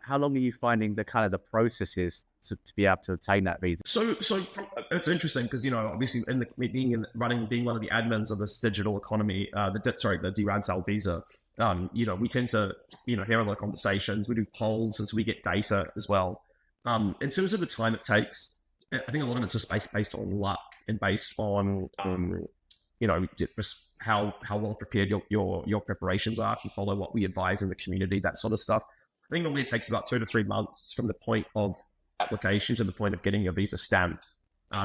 how long are you finding the kind of the processes to be able to obtain that visa? So it's interesting because obviously being one of the admins of this digital economy, the Rantau visa. We tend to hear a lot of conversations. We do polls, and so we get data as well. In terms of the time it takes, I think a lot of it's just based on luck and based on just how well prepared your preparations are. If you follow what we advise in the community, that sort of stuff. I think normally it takes about 2 to 3 months from the point of application to the point of getting your visa stamped.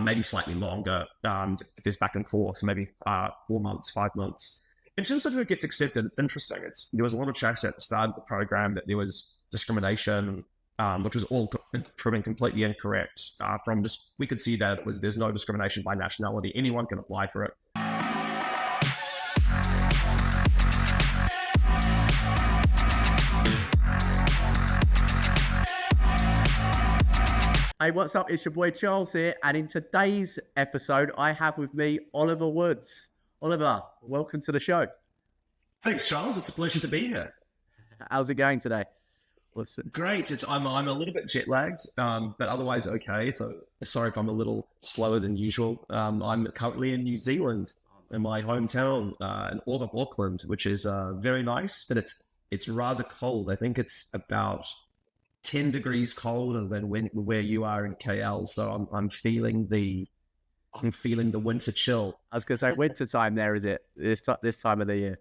Maybe slightly longer if there's back and forth, so maybe 4 months, 5 months. In terms of who gets accepted, it's interesting. There was a lot of chat at the start of the program that there was discrimination, which was all proving completely incorrect. We could see that there's no discrimination by nationality. Anyone can apply for it. Hey, what's up? It's your boy Charles here, and in today's episode, I have with me Oliver Woods. Oliver, welcome to the show. Thanks, Charles. It's a pleasure to be here. How's it going today? Great. I'm a little bit jet lagged, but otherwise okay. So sorry if I'm a little slower than usual. I'm currently in New Zealand, in my hometown, in all of Auckland, which is very nice, but it's rather cold. I think it's about 10 degrees colder than where you are in KL. So I'm feeling the winter chill. I was going to say winter time there, is it? This time of the year?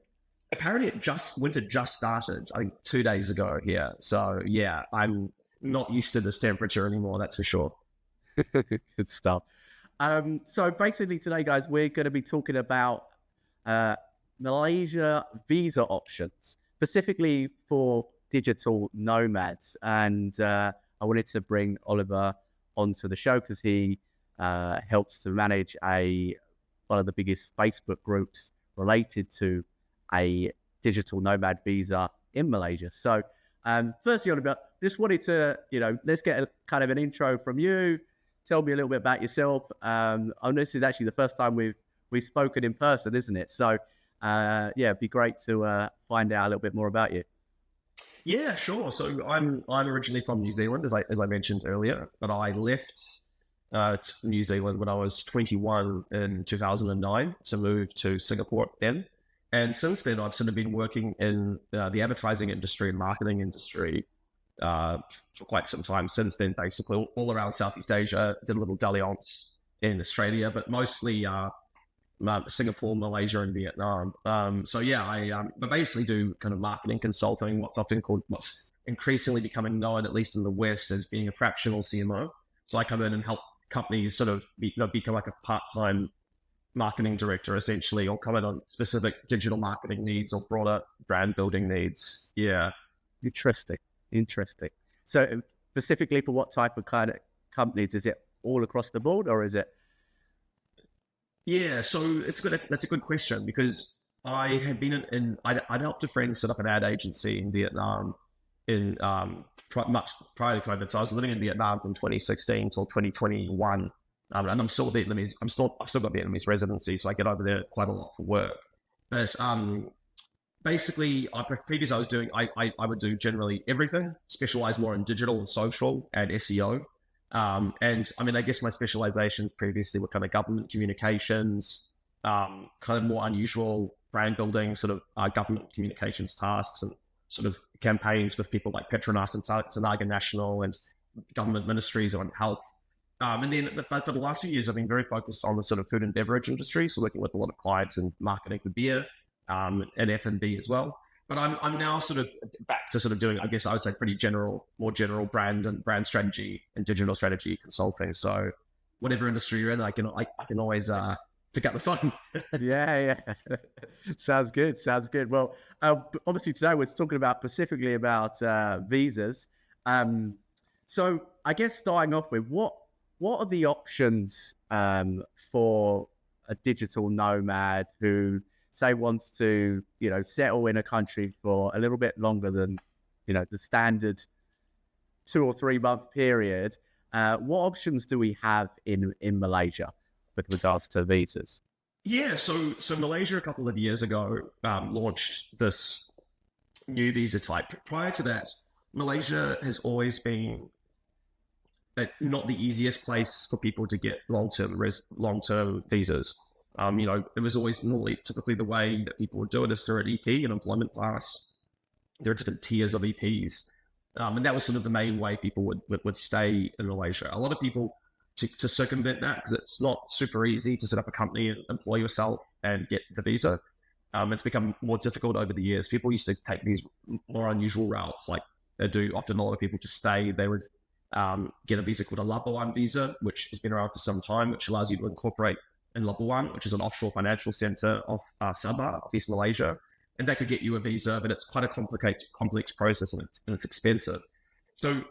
Apparently winter just started, I think 2 days ago here. So yeah, I'm not used to this temperature anymore, that's for sure. Good stuff. So basically today, guys, we're going to be talking about Malaysia visa options, specifically for digital nomads. And I wanted to bring Oliver onto the show because he helps to manage one of the biggest Facebook groups related to a digital nomad visa in Malaysia. So firstly, Oliver, just wanted to, let's get kind of an intro from you. Tell me a little bit about yourself. This is actually the first time we've spoken in person, isn't it? So it'd be great to find out a little bit more about you. Yeah, sure. So I'm originally from New Zealand, as I mentioned earlier, but I left New Zealand when I was 21 in 2009 to move to Singapore then. And since then, I've sort of been working in the advertising industry and marketing industry for quite some time since then, basically all around Southeast Asia. Did a little dalliance in Australia, but mostly Singapore, Malaysia, and Vietnam. I basically do kind of marketing consulting, what's increasingly becoming known, at least in the West, as being a fractional CMO. So I come in and help companies sort of become like a part-time marketing director, essentially, or come in on specific digital marketing needs or broader brand building needs. Yeah. Interesting. So specifically for what type of kind of companies? Is it all across the board, or is it? Yeah, so that's a good question, because I had been I'd helped a friend set up an ad agency in Vietnam in much prior to COVID. So I was living in Vietnam from 2016 till 2021. And I'm still Vietnamese. I've still got Vietnamese residency, so I get over there quite a lot for work. But basically, previously I was doing I would do generally everything, specialize more in digital and social and SEO. And I mean, I guess my specializations previously were kind of government communications, kind of more unusual brand building, sort of government communications tasks and sort of campaigns with people like Petronas and Tenaga Nasional and government ministries on health. But for the last few years, I've been very focused on the sort of food and beverage industry. So working with a lot of clients in marketing for beer, and F&B as well. But I'm now sort of back to sort of doing, I guess I would say more general brand strategy and digital strategy consulting. So whatever industry you're in, I can always pick up the phone. Yeah. Sounds good. Well, obviously today we're talking specifically about visas. So I guess starting off with what are the options for a digital nomad who say wants to, settle in a country for a little bit longer than, the standard 2 or 3 month period? What options do we have in Malaysia with regards to visas? Yeah, so Malaysia a couple of years ago launched this new visa type. Prior to that, Malaysia has always been not the easiest place for people to get long-term visas. It was always normally typically the way that people would do it is through an EP, an employment pass. There are different tiers of EPs, and that was sort of the main way people would stay in Malaysia. A lot of people to circumvent that, because it's not super easy to set up a company and employ yourself and get the visa. It's become more difficult over the years. People used to take these more unusual routes, like they do. Often a lot of people just stay. They would get a visa called a Labuan visa, which has been around for some time, which allows you to incorporate in Labuan, which is an offshore financial center of Sabah, of East Malaysia. And that could get you a visa, but it's quite a complex process, and it's expensive. So,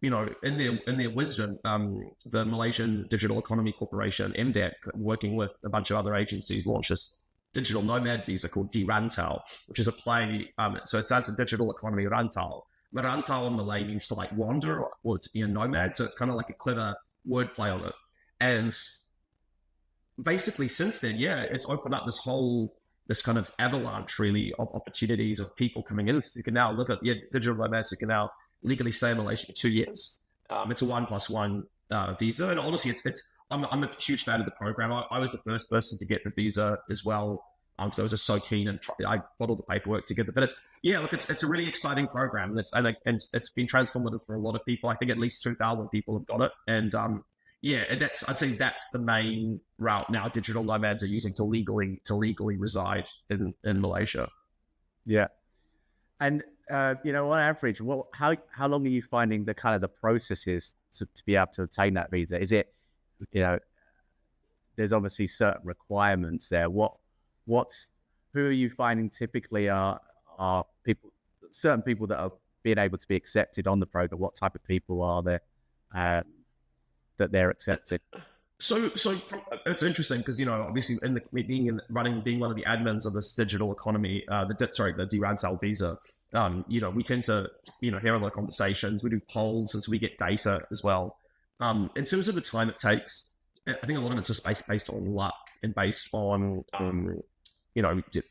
in their wisdom, the Malaysian Digital Economy Corporation, MDEC, working with a bunch of other agencies, launched this digital nomad visa called di Rantau, which is a play. So it stands for Digital Economy Rantau. But Rantau in Malay means to like wander or to be a nomad. So it's kind of like a clever wordplay on it. And basically since then, it's opened up this kind of avalanche really of opportunities of people coming in. So you can now look at digital nomads who can now legally stay in Malaysia for 2 years. It's a 1+1 visa, and honestly, I'm a huge fan of the program. I was the first person to get the visa as well, so I was just so keen, and I got all the paperwork together. But it's a really exciting program, and it's been transformative for a lot of people. I think at least 2,000 people have got it, and I'd say that's the main route now digital nomads are using to legally reside in Malaysia. Yeah. And on average, how long are you finding the kind of the processes to be able to obtain that visa? Is it, there's obviously certain requirements there. Who are you finding typically are certain people that are being able to be accepted on the program? What type of people are there that they're accepted? So it's interesting because obviously being one of the admins of this digital economy, the di Rantau visa, we tend to hear a lot of conversations. We do polls, and so we get data as well. In terms of the time it takes, I think a lot of it's just based on luck and based on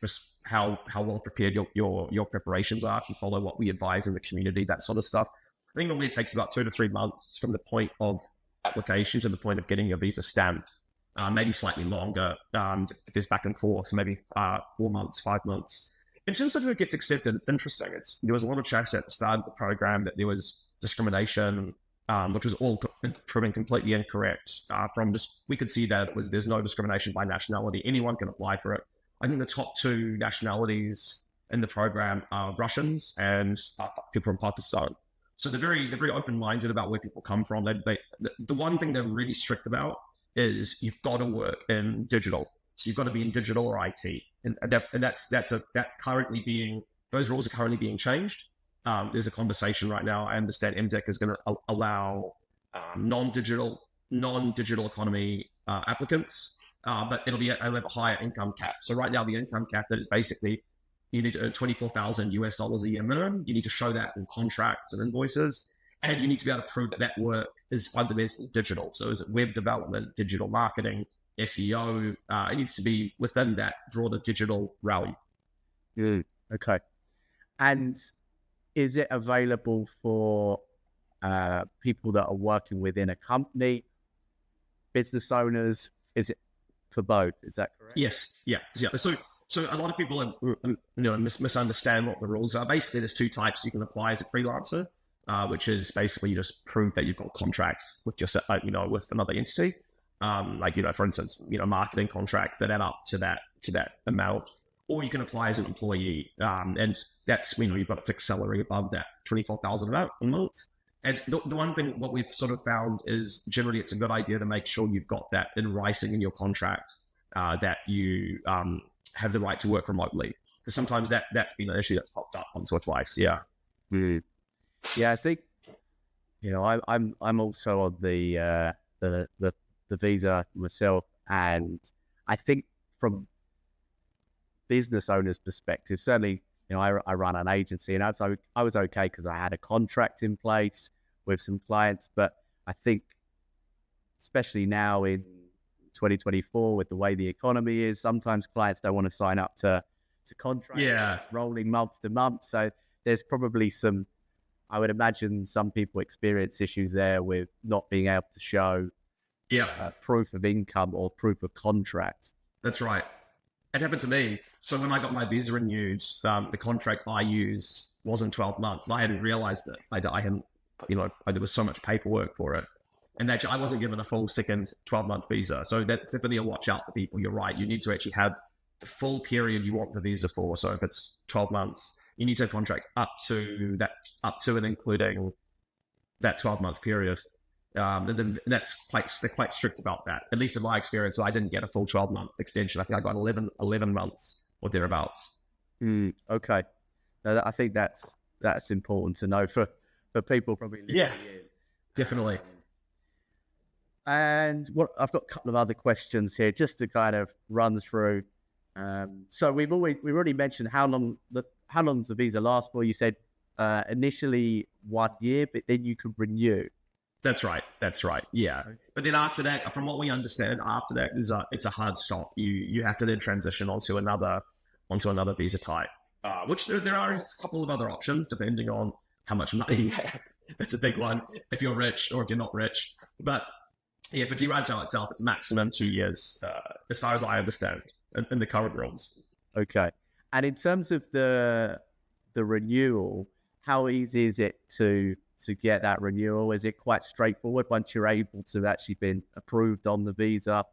just how well prepared your preparations are. If you follow what we advise in the community, that sort of stuff. I think normally it takes about 2 to 3 months from the point of application to the point of getting your visa stamped, maybe slightly longer. If there's back and forth, maybe 4 months, 5 months. In terms of who gets accepted, it's interesting. There was a lot of chat at the start of the program that there was discrimination, which was all proven completely incorrect. We could see that there's no discrimination by nationality. Anyone can apply for it. I think the top 2 nationalities in the program are Russians and people from Pakistan. So they're very open-minded about where people come from. The one thing they're really strict about is you've got to work in digital. So you've got to be in digital or IT, and that's currently those rules are currently being changed. There's a conversation right now. I understand MDEC is going to allow non-digital economy applicants, but it'll have a higher income cap. So right now the income cap that is basically you need to earn $24,000 a year minimum. You need to show that in contracts and invoices, and you need to be able to prove that work is fundamentally digital. So is it web development, digital marketing, SEO? It needs to be within that broader digital realm. Okay. And is it available for people that are working within a company, business owners? Is it for both? Is that correct? Yes. Yeah. So a lot of people misunderstand what the rules are. Basically, there's 2 types you can apply as a freelancer, which is basically you just prove that you've got contracts with with another entity, for instance, marketing contracts that add up to that amount. Or you can apply as an employee, and that's you've got a fixed salary above that 24,000 a month. And the one thing what we've sort of found is generally it's a good idea to make sure you've got that in writing in your contract, that you have the right to work remotely, because sometimes that's been an issue that's popped up once or twice. Yeah. Yeah, I think I'm also on the visa myself, and I think from business owners' perspective, certainly I run an agency, and I was okay because I had a contract in place with some clients, but I think especially now in 2024 with the way the economy is, sometimes clients don't want to sign up to contracts. Yeah. It's rolling month to month. So there's probably some I would imagine some people experience issues there with not being able to show proof of income or proof of contract. That's right. It happened to me. So when I got my visa renewed, the contract I used wasn't 12 months. And I hadn't realized it. I hadn't, there was so much paperwork for it. And actually, I wasn't given a full second 12-month visa. So that's definitely a watch out for people. You're right. You need to actually have the full period you want the visa for. So if it's 12 months, you need to contract up to and including that 12-month period. And they're quite strict about that. At least in my experience, I didn't get a full 12-month extension. I think I got 11 months or thereabouts. Okay. I think that's important to know for people probably listening in. Definitely. And I've got a couple of other questions here just to kind of run through. So we've already mentioned how long does the visa last for? You said initially 1 year, but then you could renew. That's right. Yeah. Okay. But then after that, from what we understand, after that it's a hard stop. You have to then transition onto another visa type. Which there are a couple of other options depending on how much money you have. That's a big one. If you're rich or if you're not rich. But yeah, for Rantau itself, it's maximum 2 years, as far as I understand, in the current rules. Okay. And in terms of the renewal, how easy is it to get that renewal? Is it quite straightforward once you're able to actually been approved on the visa?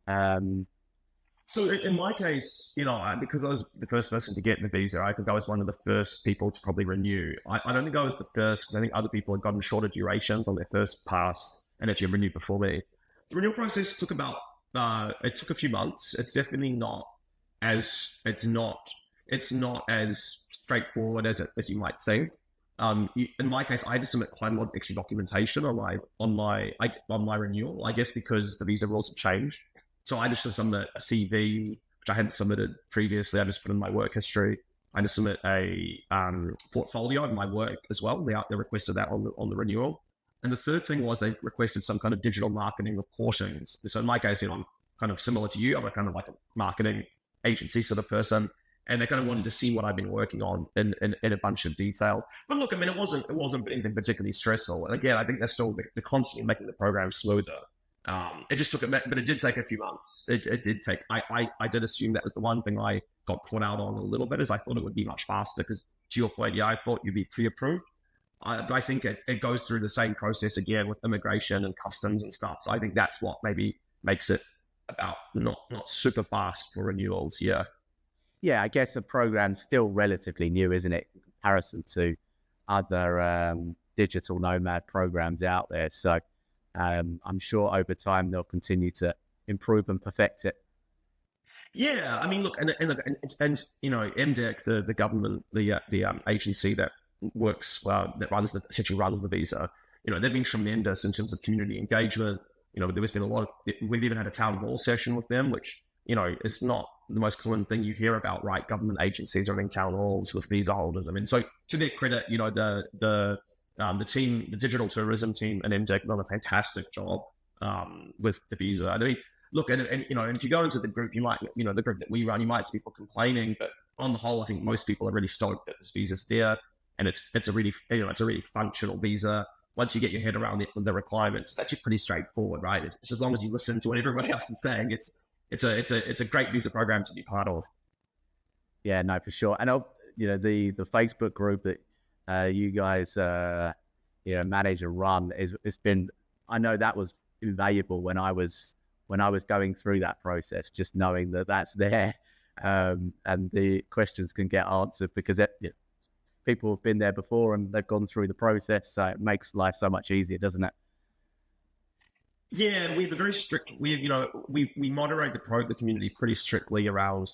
So in my case, because I was the first person to get the visa, I think I was one of the first people to probably renew. I don't think I was the first because I think other people had gotten shorter durations on their first pass and actually renewed before me. The renewal process took a few months. It's definitely not as straightforward as you might think. In my case, I had to submit quite a lot of extra documentation on my renewal. I guess because the visa rules have changed. So I just submit a CV, which I hadn't submitted previously. I just put in my work history. I just submit a portfolio of my work as well. They requested that on the renewal. And the third thing was they requested some kind of digital marketing reporting. So in my case, I'm kind of similar to you. I'm a kind of like a marketing agency sort of person. And they kind of wanted to see what I've been working on in a bunch of detail. But look, I mean, it wasn't anything particularly stressful. And again, I think they're still they're constantly making the program smoother. It just took but it did take a few months. It did take. I did assume that was the one thing I got caught out on a little bit, is I thought it would be much faster. Because to your point, I thought you'd be pre-approved. But I think it goes through the same process again with immigration and customs and stuff. So I think that's what maybe makes it about not super fast for renewals. Yeah. Yeah, I guess the program's still relatively new, isn't it, in comparison to other digital nomad programs out there. So I'm sure over time they'll continue to improve and perfect it. Yeah, I mean, look, and MDEC, the government, the agency that works essentially runs the visa. They've been tremendous in terms of community engagement. There's been we've even had a town hall session with them, which it's not the most common thing you hear about, right? Government agencies are having town halls with visa holders. I mean, so to their credit, the team, the digital tourism team and MDEC done a fantastic job with the visa. I mean, look, and if you go into the group, you might, the group that we run, you might see people complaining, but on the whole, I think most people are really stoked that this visa's there, and it's a really functional visa. Once you get your head around the requirements, it's actually pretty straightforward, right? It's as long as you listen to what everybody else is saying, it's a great visa program to be part of. Yeah, no, for sure. And the Facebook group that you guys manage and run it's been, I know that was invaluable when I was going through that process, just knowing that that's there, and the questions can get answered because people have been there before and they've gone through the process, so it makes life so much easier, doesn't it? Yeah, we have a very strict. We moderate the community pretty strictly around.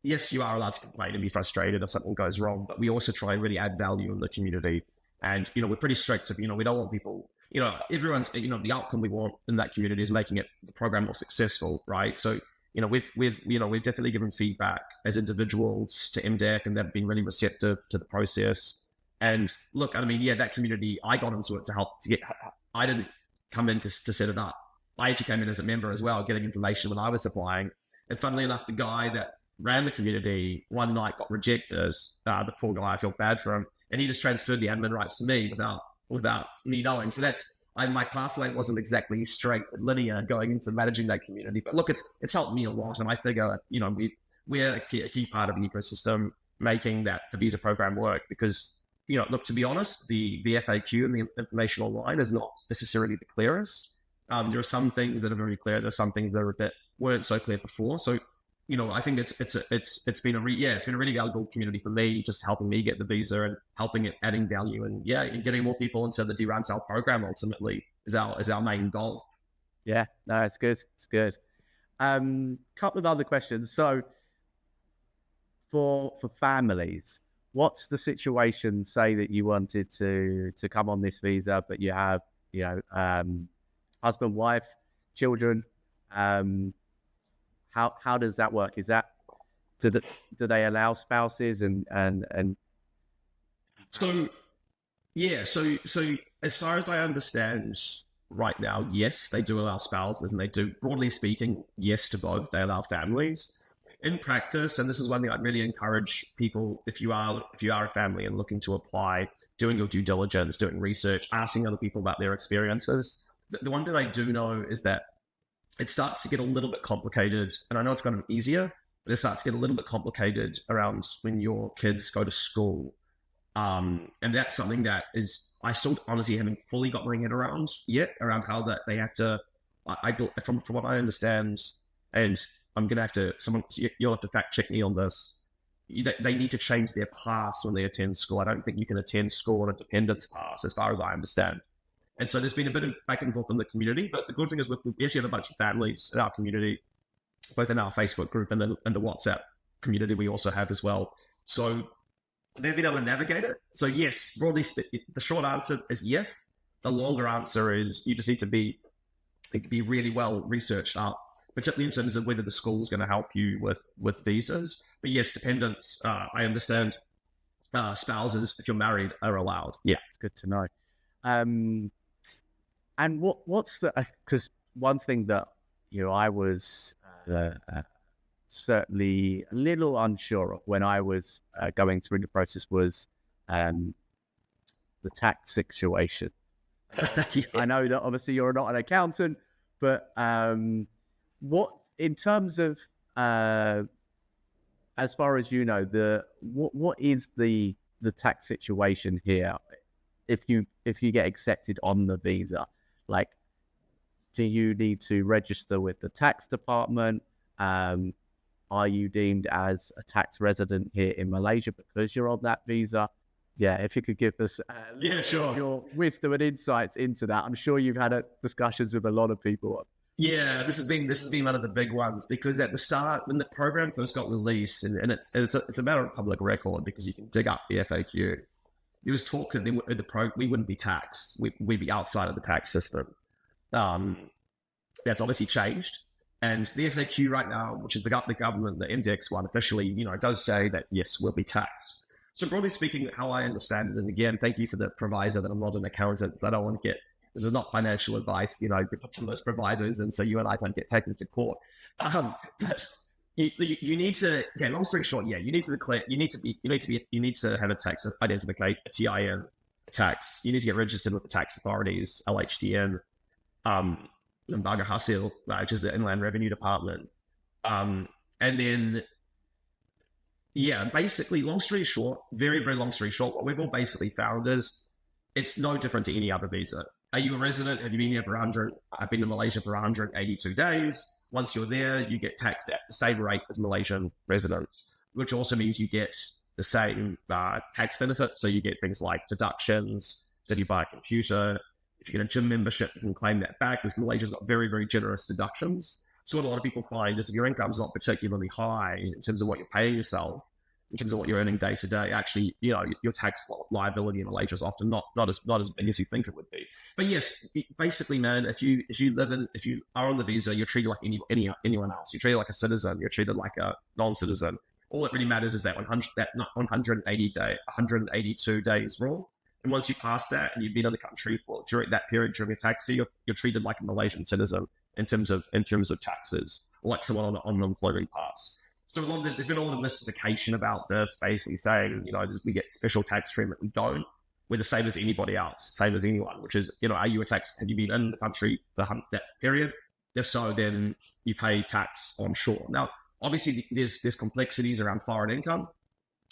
Yes, you are allowed to complain and be frustrated if something goes wrong, but we also try and really add value in the community. And we're pretty strict. We don't want people. Everyone's. The outcome we want in that community is making the program more successful, right? So we've definitely given feedback as individuals to MDEC, and they've been really receptive to the process. And look, I mean, that community, I got into it to help to get. I didn't come in to set it up. I actually came in as a member as well, getting information when I was applying. And funnily enough, the guy that ran the community one night got rejected. The poor guy, I felt bad for him. and he just transferred the admin rights to me without me knowing. So my pathway wasn't exactly straight linear going into managing that community. But look, it's helped me a lot, and I figure we're a key part of the ecosystem making the visa program work, because look, to be honest, the FAQ and the information online is not necessarily the clearest. There are some things that are very clear. There are some things that weren't so clear before. So, I think it's been a really valuable community for me, just helping me get the visa and helping it, adding value, and getting more people into the Rantau program ultimately is our main goal. Yeah, no, it's good. It's good. Couple of other questions. So, for families, what's the situation? Say that you wanted to come on this visa, but you have husband, wife, children. How does that work? Is that do they allow spouses and so as far as I understand right now, yes, they do allow spouses, and they do, broadly speaking, yes to both. They allow families. In practice, and this is one thing I'd really encourage people, if you are a family and looking to apply, doing your due diligence, doing research, asking other people about their experiences. The one that I do know is that it starts to get a little bit complicated, and I know it's gotten easier, but it starts to get a little bit complicated around when your kids go to school. And that's something that I still honestly haven't fully got my head around yet, around how that they have to, from what I understand, and I'm going to have to, you'll have to fact check me on this. They need to change their pass when they attend school. I don't think you can attend school on a dependence pass, as far as I understand. And so there's been a bit of back and forth in the community, but the good thing is we actually have a bunch of families in our community, both in our Facebook group and the WhatsApp community we also have as well. So they've been able to navigate it. So yes, broadly, the short answer is yes. The longer answer is you just need to be really well researched up, particularly in terms of whether the school is going to help you with visas. But yes, dependents, I understand, spouses, if you're married, are allowed. Yeah, it's good to know. And what's because one thing that, I was certainly a little unsure of when I was going through the process was the tax situation. Yeah. I know that obviously you're not an accountant, but what, in terms of, as far as what is the tax situation here if you get accepted on the visa? Like, do you need to register with the tax department? Are you deemed as a tax resident here in Malaysia because you're on that visa? Yeah, if you could give us sure, your wisdom and insights into that. I'm sure you've had discussions with a lot of people. Yeah, this has been one of the big ones, because at the start, when the program first got released, and it's a matter of public record because you can dig up the FAQ. There was talk that we wouldn't be taxed. We'd be outside of the tax system. That's obviously changed. And the FAQ right now, which is the government, the index one, officially, does say that, yes, we'll be taxed. So broadly speaking, how I understand it, and again, thank you for the proviso that I'm not an accountant, so I don't want to this is not financial advice, we put some of those provisos in so you and I don't get taken to court. But you need to, long story short, you need to declare, you need to have a tax identification, a TIN tax. You need to get registered with the tax authorities, LHDN, Lembaga Hasil, which is the Inland Revenue Department. And then, basically, long story short, very, very long story short, what we've all basically found is it's no different to any other visa. Are you a resident? Have you been here I've been in Malaysia for 182 days. Once you're there, you get taxed at the same rate as Malaysian residents, which also means you get the same tax benefits. So you get things like deductions, if you buy a computer, if you get a gym membership, you can claim that back, because Malaysia's got very, very generous deductions. So what a lot of people find is if your income's not particularly high in terms of what you're paying yourself, in terms of what you're earning day to day, actually, your tax liability in Malaysia is often not as big as you think it would be. But yes, basically, man, if you are on the visa, you're treated like anyone else. You're treated like a citizen. You're treated like a non-citizen. All that really matters is that 182 days rule. And once you pass that and you've been in the country during that period during your tax year, you're treated like a Malaysian citizen in terms of taxes, or like someone on an employment pass. So there's been a lot of mystification about this, basically saying, we get special tax treatment. We don't. We're the same as anybody else, same as anyone, which is, have you been in the country for that period? If so, then you pay tax onshore. Now, obviously, there's complexities around foreign income.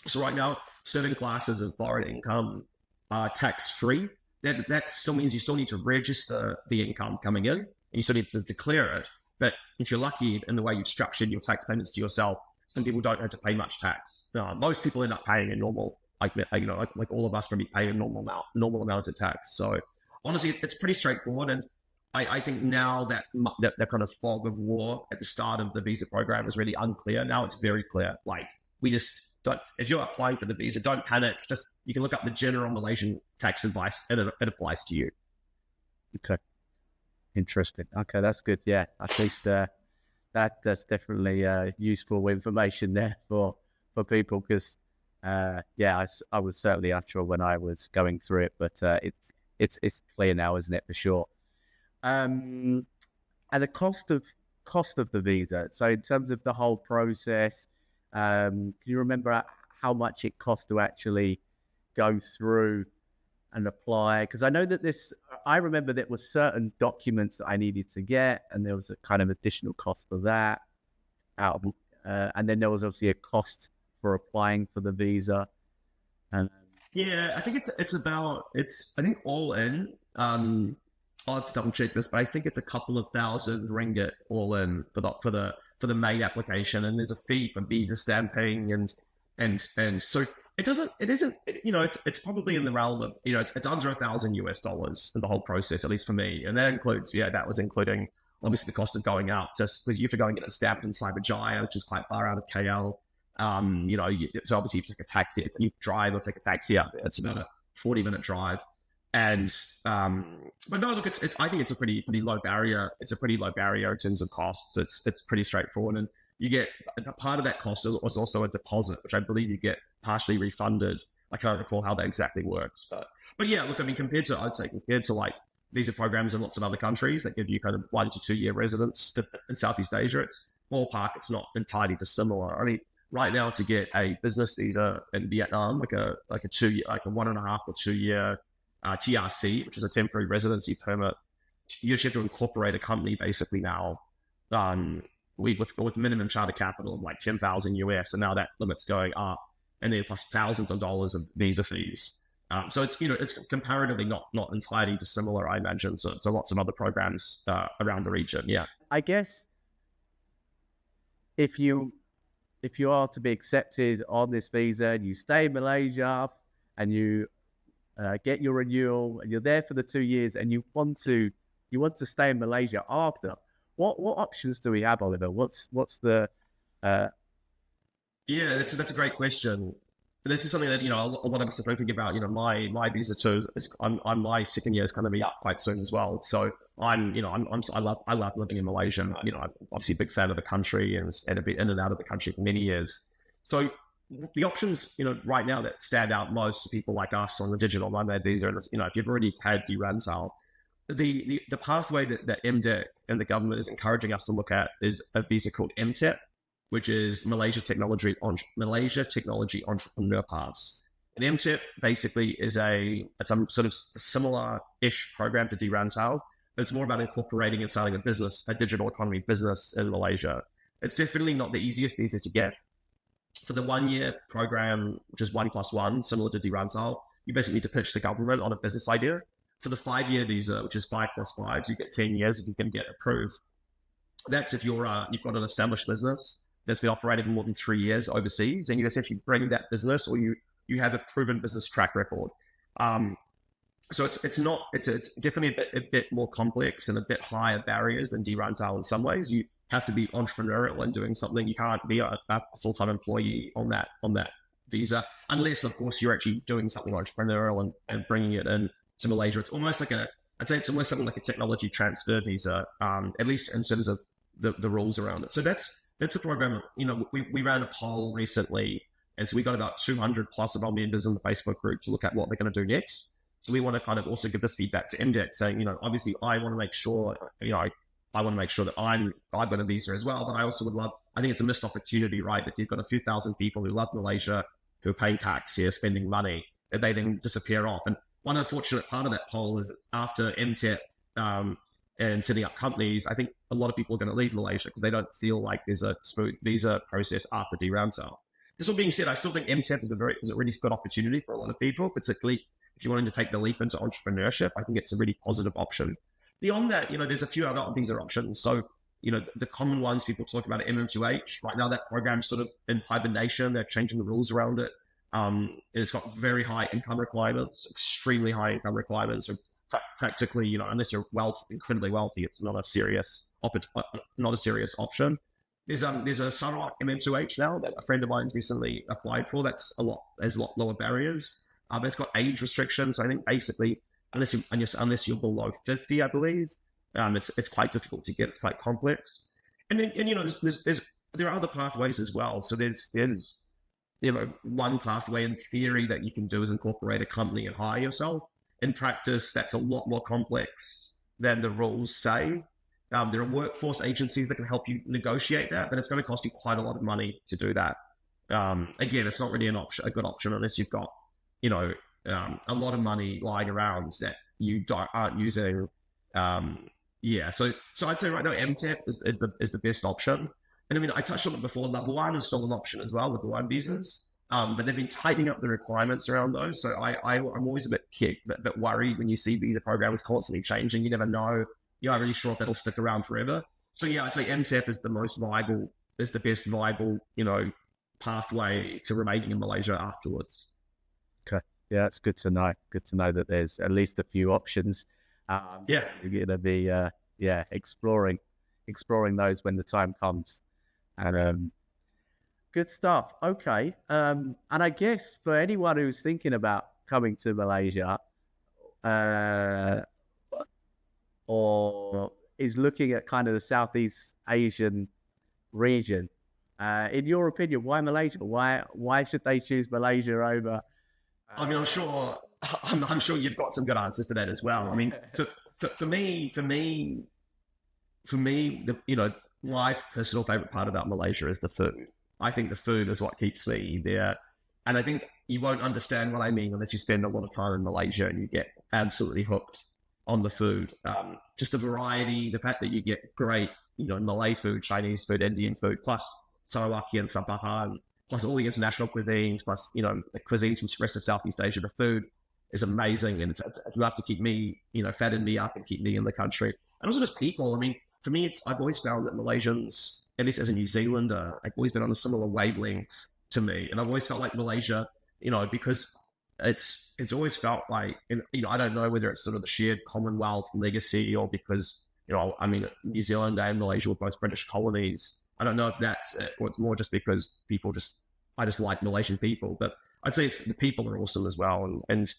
So right now, certain classes of foreign income are tax-free. That still means you still need to register the income coming in, and you still need to declare it. But if you're lucky in the way you've structured your tax payments to yourself, some people don't have to pay much tax. Most people end up paying a normal, like all of us, probably pay a normal amount of tax. So honestly, it's pretty straightforward. And I think now that kind of fog of war at the start of the visa program is really unclear. Now it's very clear. Like, we just don't. If you're applying for the visa, don't panic. You can look up the general Malaysian tax advice, and it applies to you. Okay. Interesting. Okay, that's good. Yeah, at least that's definitely useful information there for people, because I was certainly unsure when I was going through it, but it's clear now, isn't it, for sure? And the cost of the visa. So in terms of the whole process, can you remember how much it cost to actually go through and apply? Because I know that I remember there were certain documents that I needed to get, and there was a kind of additional cost for that. And then there was obviously a cost for applying for the visa. Yeah, I think I think all in. I'll have to double check this, but I think it's a couple of thousand ringgit all in for the main application, and there's a fee for visa stamping and so it's probably in the realm of, it's under $1,000 in the whole process, at least for me. And that was including obviously the cost of going out, just because you have to go and get it stamped in Cyberjaya, which is quite far out of KL. So obviously you take a taxi, you drive or take a taxi out there. It's about a 40-minute drive. And but no, look, I think it's a pretty low barrier. It's a pretty low barrier in terms of costs. It's pretty straightforward, and you get a part of that cost was also a deposit, which I believe you get partially refunded. I can't recall how that exactly works, but yeah, look, I mean, compared to like visa programs in lots of other countries that give you kind of 1 to 2 year residence in Southeast Asia, it's ballpark. It's not entirely dissimilar. I mean, right now to get a business visa in Vietnam, like a 1.5 or 2 year TRC, which is a temporary residency permit, you just have to incorporate a company basically now, with minimum charter capital of like 10,000 US, and now that limit's going up, and then plus thousands of dollars of visa fees. So it's comparatively not entirely dissimilar, I imagine, to lots of other programs around the region. Yeah, I guess if you are to be accepted on this visa and you stay in Malaysia and you get your renewal, and you're there for the 2 years, and you want to stay in Malaysia after. What options do we have, Oliver? What's the? Yeah, that's a great question. This is something that a lot of us are thinking about. My visa too. My second year is going to be up quite soon as well. So I love living in Malaysia. I'm obviously a big fan of the country, and have been in and out of the country for many years. So the options, right now that stand out most to people like us on the digital nomad visa, if you've already had the Rantau, the pathway that MDEC and the government is encouraging us to look at is a visa called MTEP, which is Malaysia Technology Entrepreneur Pass. And MTEP basically it's a sort of similar-ish program to Rantau, but it's more about incorporating and starting a digital economy business in Malaysia. It's definitely not the easiest visa to get. For the 1 year program, which is 1+1, similar to Rantau, you basically need to pitch the government on a business idea. For the 5 year visa, which is 5+5, you get 10 years if you can get approved. That's if you've got an established business that's been operating for more than 3 years overseas, and you essentially bring that business, or you have a proven business track record. So it's definitely a bit more complex and a bit higher barriers than Rantau in some ways. You have to be entrepreneurial and doing something. You can't be a full-time employee on that visa, unless of course you're actually doing something entrepreneurial and bringing it in to Malaysia. It's almost like I'd say it's almost something like a technology transfer visa, at least in terms of the rules around it. So that's the program. We ran a poll recently, and so we got about 200 plus of our members in the Facebook group to look at what they're going to do next. So we want to kind of also give this feedback to MDEC, saying, obviously I want to make sure, I want to make sure that I've got a visa as well, but I also would love I think it's a missed opportunity, right? That you've got a few thousand people who love Malaysia, who are paying tax here, spending money, that they then disappear off. And one unfortunate part of that poll is after MTEP and setting up companies, I think a lot of people are going to leave Malaysia because they don't feel like there's a smooth visa process after de-Rantau. This all being said, I still think MTEP is a really good opportunity for a lot of people, particularly if you're wanting to take the leap into entrepreneurship. I think it's a really positive option. Beyond that, there's a few other visa options. So, the common ones people talk about are MM2H. Right now, that program's sort of in hibernation. They're changing the rules around it. And it's got very high income requirements, extremely high income requirements. So practically, unless you're incredibly wealthy, it's not a serious option. There's a Sarawak MM2H now that a friend of mine's recently applied for. There's a lot lower barriers. But it's got age restrictions. So I think basically, unless you're below 50, I believe, it's quite difficult to get. It's quite complex. And then there are other pathways as well. So there's one pathway in theory that you can do is incorporate a company and hire yourself. In practice, that's a lot more complex than the rules say. There are workforce agencies that can help you negotiate that, but it's going to cost you quite a lot of money to do that. Again, it's not really a good option unless you've got, a lot of money lying around that you aren't using. So I'd say right now MTEP is the best option. And I mean, I touched on it before. Level 1 is still an option as well with the 1 visas. But they've been tightening up the requirements around those. So I'm always a bit worried when you see visa programs constantly changing. You never know. You're not really sure if that'll stick around forever. So yeah, I'd say MTEP is the best viable, pathway to remaining in Malaysia afterwards. Okay. Yeah, it's good to know. Good to know that there's at least a few options. You're going to be, exploring those when the time comes. And, good stuff. Okay. And I guess for anyone who's thinking about coming to Malaysia, or is looking at kind of the Southeast Asian region, in your opinion, why Malaysia? Why should they choose Malaysia over? I mean, I'm sure you've got some good answers to that as well. I mean, for me, my personal favorite part about Malaysia is the food. I think the food is what keeps me there. And I think you won't understand what I mean unless you spend a lot of time in Malaysia and you get absolutely hooked on the food. Just the variety, the fact that you get great, Malay food, Chinese food, Indian food, plus Sarawaki and Sampahan, plus all the international cuisines, plus, the cuisines from the rest of Southeast Asia. The food is amazing. And it's enough to keep me, fatten me up and keep me in the country. And also just people. I mean, for me, I've always found that Malaysians, at least as a New Zealander, I've always been on a similar wavelength to me. And I've always felt like Malaysia, because it's always felt like, I don't know whether it's sort of the shared Commonwealth legacy or because, New Zealand and Malaysia were both British colonies. I don't know if that's it, or it's more just because I just like Malaysian people. But I'd say the people are awesome as well. And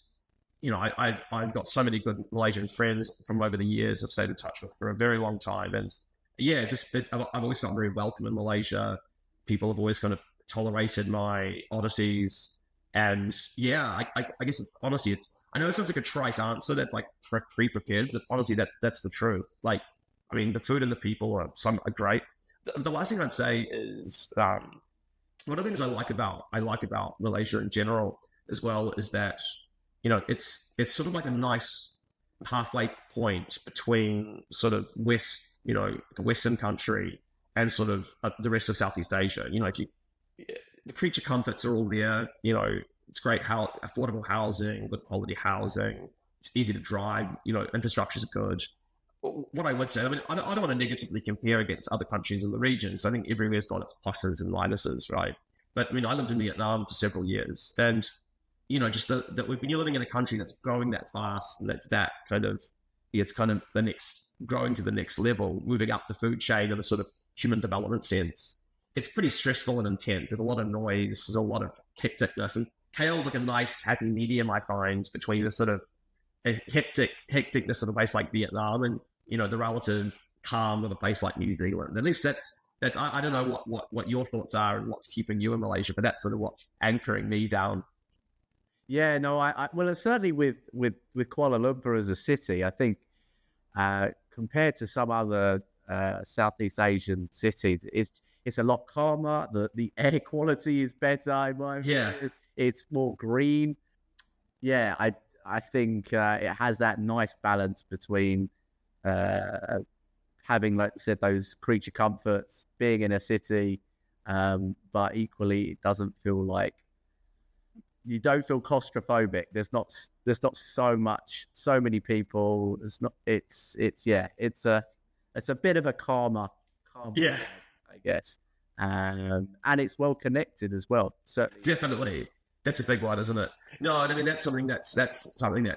I've got so many good Malaysian friends from over the years I've stayed in touch with for a very long time. And yeah, I've always felt very welcome in Malaysia. People have always kind of tolerated my oddities. And yeah, I guess I know it sounds like a trite answer that's like pre-prepared, but honestly, that's the truth. Like, I mean, the food and the people are great. The last thing I'd say is, one of the things I like about Malaysia in general as well is that, it's sort of like a nice halfway point between sort of the Western country and sort of the rest of Southeast Asia. The creature comforts are all there. It's great affordable housing, good quality housing. It's easy to drive. Infrastructure's good. What I would say, I mean, I don't want to negatively compare against other countries in the region because I think everywhere's got its pluses and minuses, right? But I mean, I lived in Vietnam for several years, and just that when you're living in a country that's growing that fast and that's that kind of, it's kind of growing to the next level, moving up the food chain in a sort of human development sense. It's pretty stressful and intense. There's a lot of noise. There's a lot of hecticness, and KL's like a nice happy medium I find between the sort of hecticness of a place like Vietnam and the relative calm of a place like New Zealand. At least that's I don't know what your thoughts are and what's keeping you in Malaysia, but that's sort of what's anchoring me down. Yeah, no, well, certainly with Kuala Lumpur as a city, I think compared to some other Southeast Asian cities, it's a lot calmer. The air quality is better, in my opinion. Yeah. It's more green. Yeah, I think it has that nice balance between having, like I said, those creature comforts, being in a city, but equally it doesn't feel like you don't feel claustrophobic. There's not so many people. It's a bit of a calmer Yeah. I guess. And it's well connected as well. Certainly. Definitely. That's a big one, isn't it? No, I mean, that's something that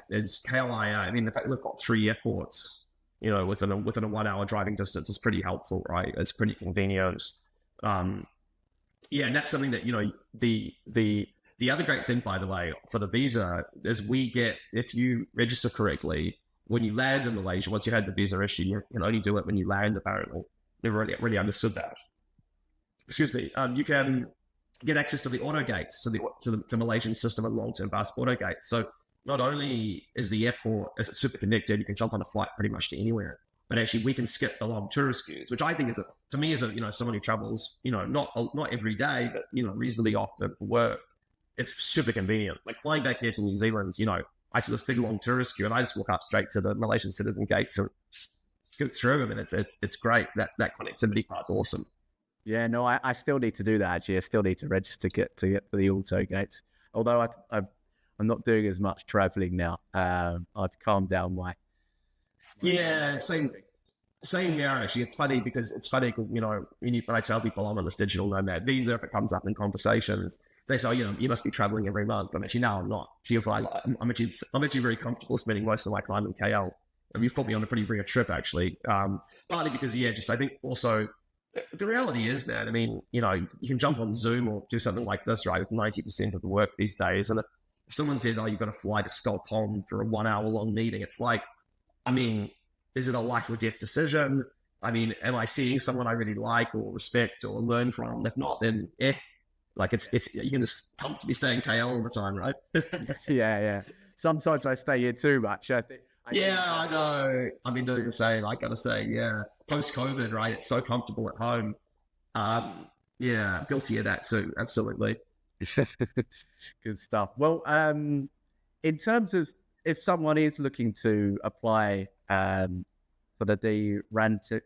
is KLIA. I mean, the fact that we've got 3 airports, within a 1 hour driving distance is pretty helpful, right? It's pretty convenient. Yeah, and that's something that, the other great thing, by the way, for the visa is if you register correctly, when you land in Malaysia, once you had the visa issue, you can only do it when you land, apparently. Never really understood that. Excuse me. You can get access to the auto gates, to the Malaysian system of long-term passport auto gates. So not only is the airport super connected, you can jump on a flight pretty much to anywhere, but actually we can skip the long tourist queues, which I think to me, someone who travels, not every day, but, reasonably often for work, it's super convenient. Like flying back here to New Zealand, I see this big long tourist queue and I just walk up straight to the Malaysian citizen gates and scoot through them, and it's great. That connectivity part's awesome. Yeah, no, I still need to do that, actually. I still need to register to get to the auto gates. Although I'm not doing as much traveling now. I've calmed down my yeah, same here, actually. It's funny because when I tell people I'm on this digital nomad visa, if it comes up in conversations, they say, you must be traveling every month. I'm actually, no, I'm not. I'm actually very comfortable spending most of my time in KL. And you've put me on a pretty rare trip, actually. Partly because, I think also the reality is, man, I mean, you can jump on Zoom or do something like this, right, with 90% of the work these days. And if someone says, you've got to fly to Stockholm for a 1 hour long meeting, it's like, I mean, is it a life or death decision? I mean, am I seeing someone I really like or respect or learn from? If not, then like it's you can just comfortably stay in KL all the time, right? Yeah. Sometimes I stay here too much. I know. I've been doing the same. I gotta say, yeah. Post-COVID, right? It's so comfortable at home. Yeah, guilty of that too. Absolutely. Good stuff. Well, in terms of if someone is looking to apply for the Rantau,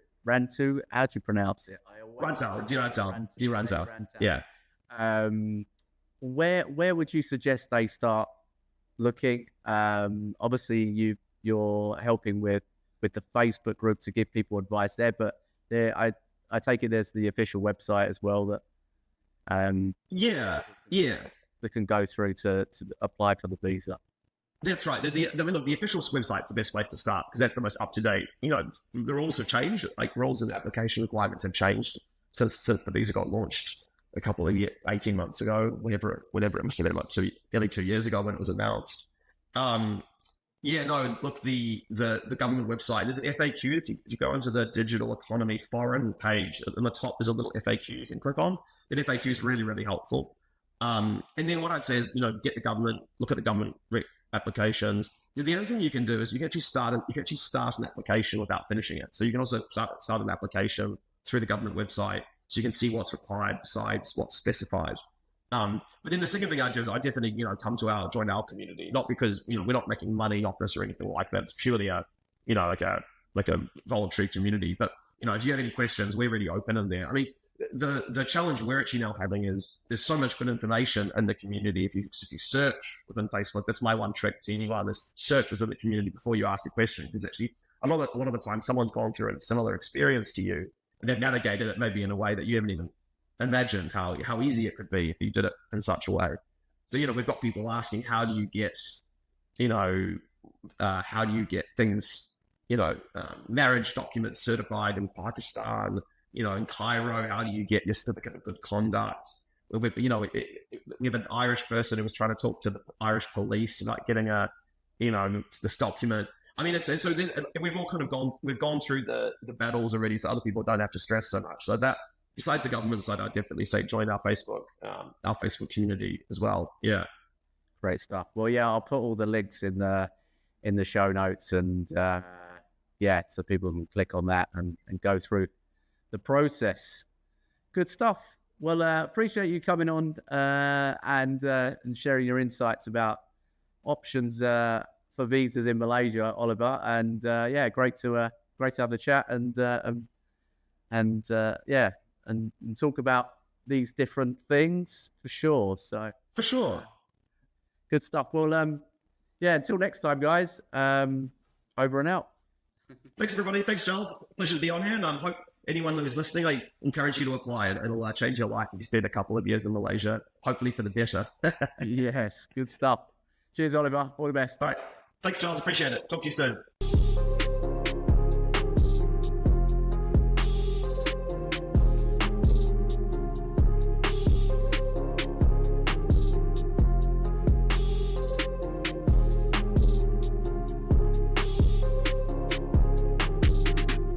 how do you pronounce it? Rantau. Yeah. Where would you suggest they start looking? Obviously, you're helping with the Facebook group to give people advice there, but I take it there's the official website as well that that can go through to apply for the visa. That's right. The official website's the best place to start because that's the most up to date. The rules have changed. Like rules and application requirements have changed since the visa got launched a couple of 18 months ago, whenever it must have been about nearly 2 years ago when it was announced. Look, the government website, there's an FAQ. If you go into the digital economy foreign page, on the top there's a little FAQ you can click on. That FAQ is really, really helpful. And then what I'd say is, look at the government applications. The other thing you can do is you can actually start an application without finishing it. So you can also start an application through the government website, so you can see what's required besides what's specified. But then the second thing I do is I definitely, join our community, not because, we're not making money off this or anything like that. It's purely a voluntary community. But, if you have any questions, we're really open in there. I mean, the challenge we're actually now having is there's so much good information in the community. If you search within Facebook, that's my one trick to anyone, is search within the community before you ask a question. Because actually, a lot of the time, someone's gone through a similar experience to you, and they've navigated it maybe in a way that you haven't even imagined how easy it could be if you did it in such a way. So, we've got people asking, how do you get things, marriage documents certified in Pakistan, in Cairo, how do you get your certificate of good conduct? We have an Irish person who was trying to talk to the Irish police about getting this document. I mean, so then we've all kind of gone through the battles already, so other people don't have to stress so much. So that, besides the government side, I'd definitely say join our Facebook community as well. Yeah. Great stuff. Well, yeah, I'll put all the links in the show notes, and so people can click on that and go through the process. Good stuff. Well, appreciate you coming on and sharing your insights about options for visas in Malaysia, Oliver. And great to have the chat and talk about these different things for sure. So For sure. good stuff. Well, until next time, guys. Over and out. Thanks, everybody. Thanks, Charles. Pleasure to be on here. And I hope anyone who is listening, I encourage you to apply. It'll change your life if you spend a couple of years in Malaysia, hopefully for the better. Yes, good stuff. Cheers, Oliver. All the best. All right. Thanks, Charles. Appreciate it. Talk to you soon.